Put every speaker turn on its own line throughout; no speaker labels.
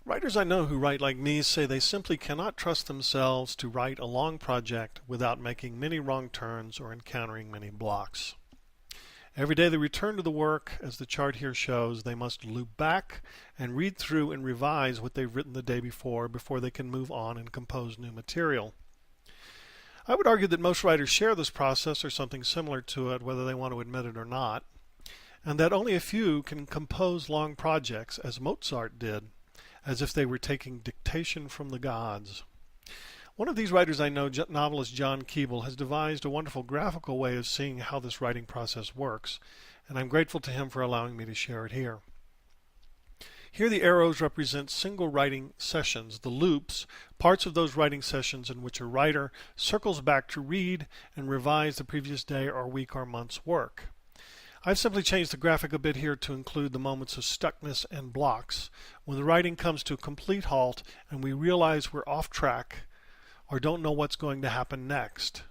Writers I know who write like me say they simply cannot trust themselves to write a long project without making many wrong turns or encountering many blocks. Every day they return to the work, as the chart here shows, they must loop back and read through and revise what they've written the day before they can move on and compose new material. I would argue that most writers share this process or something similar to it, whether they want to admit it or not, and that only a few can compose long projects, as Mozart did, as if they were taking dictation from the gods. One of these writers I know, novelist John Keble, has devised a wonderful graphical way of seeing how this writing process works, and I'm grateful to him for allowing me to share it here. Here the arrows represent single writing sessions, the loops, parts of those writing sessions in which a writer circles back to read and revise the previous day or week or month's work. I've simply changed the graphic a bit here to include the moments of stuckness and blocks, when the writing comes to a complete halt and we realize we're off track or don't know what's going to happen next.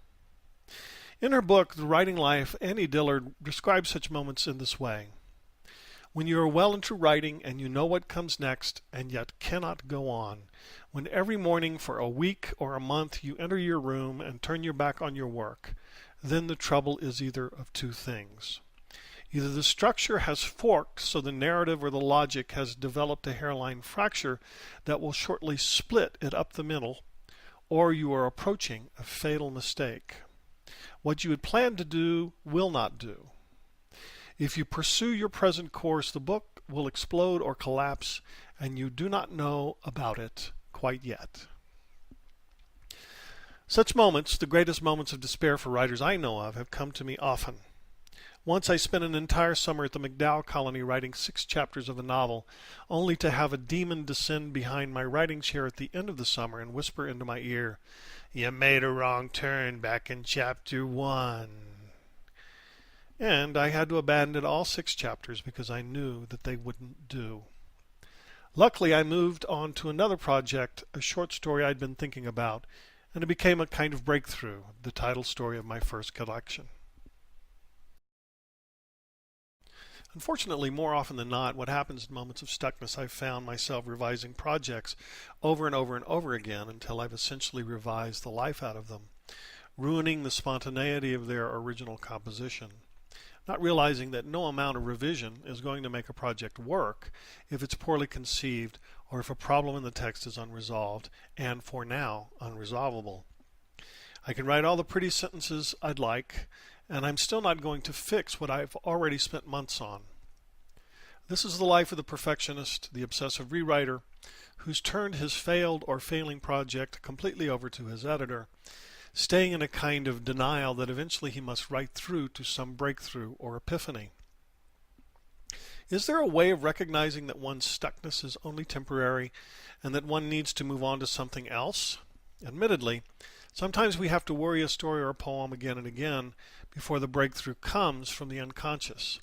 In her book, The Writing Life, Annie Dillard describes such moments in this way. When you are well into writing and you know what comes next and yet cannot go on. When every morning for a week or a month you enter your room and turn your back on your work, then the trouble is either of two things. Either the structure has forked so the narrative or the logic has developed a hairline fracture that will shortly split it up the middle, or you are approaching a fatal mistake. What you had planned to do will not do. If you pursue your present course, the book will explode or collapse, and you do not know about it quite yet. Such moments, the greatest moments of despair for writers I know of, have come to me often. Once I spent an entire summer at the MacDowell colony writing 6 chapters of a novel, only to have a demon descend behind my writing chair at the end of the summer and whisper into my ear, "You made a wrong turn back in chapter 1." And I had to abandon all 6 chapters because I knew that they wouldn't do. Luckily, I moved on to another project, a short story I'd been thinking about, and it became a kind of breakthrough, the title story of my first collection. Unfortunately, more often than not, what happens in moments of stuckness, I've found myself revising projects over and over and over again until I've essentially revised the life out of them, ruining the spontaneity of their original composition, not realizing that no amount of revision is going to make a project work if it's poorly conceived or if a problem in the text is unresolved and, for now, unresolvable. I can write all the pretty sentences I'd like, and I'm still not going to fix what I've already spent months on. This is the life of the perfectionist, the obsessive rewriter, who's turned his failed or failing project completely over to his editor, staying in a kind of denial that eventually he must write through to some breakthrough or epiphany. Is there a way of recognizing that one's stuckness is only temporary and that one needs to move on to something else? Admittedly, sometimes we have to worry a story or a poem again and again before the breakthrough comes from the unconscious.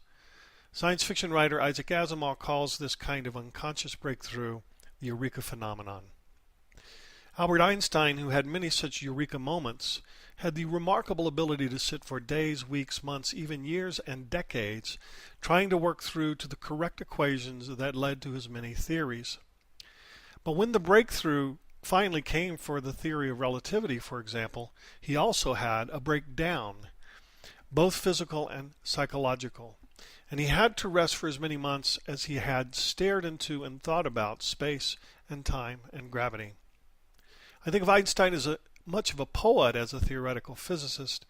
Science fiction writer Isaac Asimov calls this kind of unconscious breakthrough the eureka phenomenon. Albert Einstein, who had many such eureka moments, had the remarkable ability to sit for days, weeks, months, even years and decades trying to work through to the correct equations that led to his many theories. But when the breakthrough finally came for the theory of relativity, for example, he also had a breakdown, both physical and psychological, and he had to rest for as many months as he had stared into and thought about space and time and gravity. I think of Einstein as much of a poet as a theoretical physicist,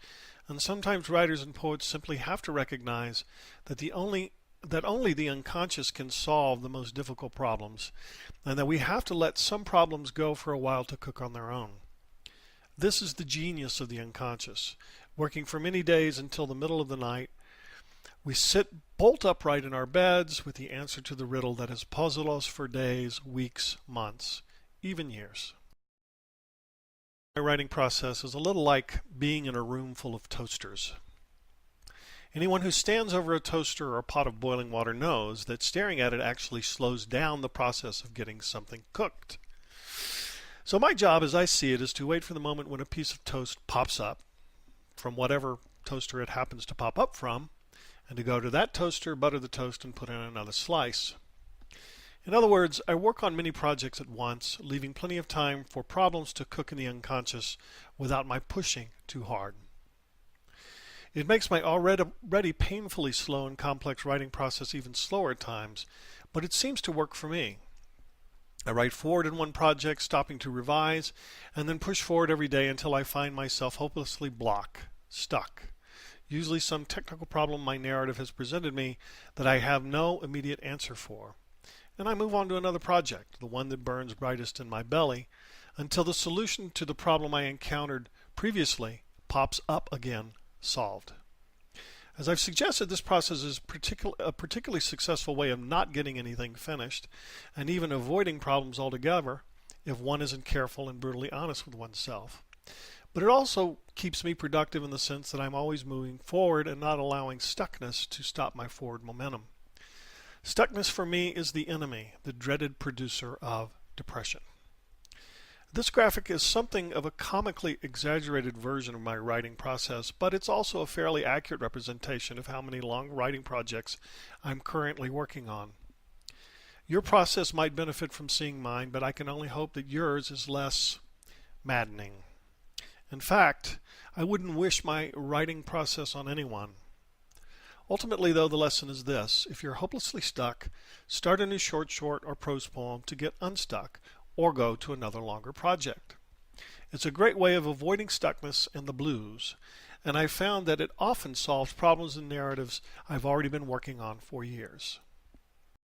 and sometimes writers and poets simply have to recognize that only the unconscious can solve the most difficult problems, and that we have to let some problems go for a while to cook on their own. This is the genius of the unconscious. Working for many days until the middle of the night, we sit bolt upright in our beds with the answer to the riddle that has puzzled us for days, weeks, months, even years. My writing process is a little like being in a room full of toasters. Anyone who stands over a toaster or a pot of boiling water knows that staring at it actually slows down the process of getting something cooked. So my job, as I see it, is to wait for the moment when a piece of toast pops up from whatever toaster it happens to pop up from, and to go to that toaster, butter the toast, and put in another slice. In other words, I work on many projects at once, leaving plenty of time for problems to cook in the unconscious without my pushing too hard. It makes my already painfully slow and complex writing process even slower at times, but it seems to work for me. I write forward in one project, stopping to revise, and then push forward every day until I find myself hopelessly stuck. Usually some technical problem my narrative has presented me that I have no immediate answer for. And I move on to another project, the one that burns brightest in my belly, until the solution to the problem I encountered previously pops up again, solved. As I've suggested, this process is a particularly successful way of not getting anything finished and even avoiding problems altogether if one isn't careful and brutally honest with oneself. But it also keeps me productive in the sense that I'm always moving forward and not allowing stuckness to stop my forward momentum. Stuckness for me is the enemy, the dreaded producer of depression. This graphic is something of a comically exaggerated version of my writing process, but it's also a fairly accurate representation of how many long writing projects I'm currently working on. Your process might benefit from seeing mine, but I can only hope that yours is less maddening. In fact, I wouldn't wish my writing process on anyone. Ultimately, though, the lesson is this: if you're hopelessly stuck, start a new short or prose poem to get unstuck, or go to another longer project. It's a great way of avoiding stuckness and the blues, and I've found that it often solves problems in narratives I've already been working on for years.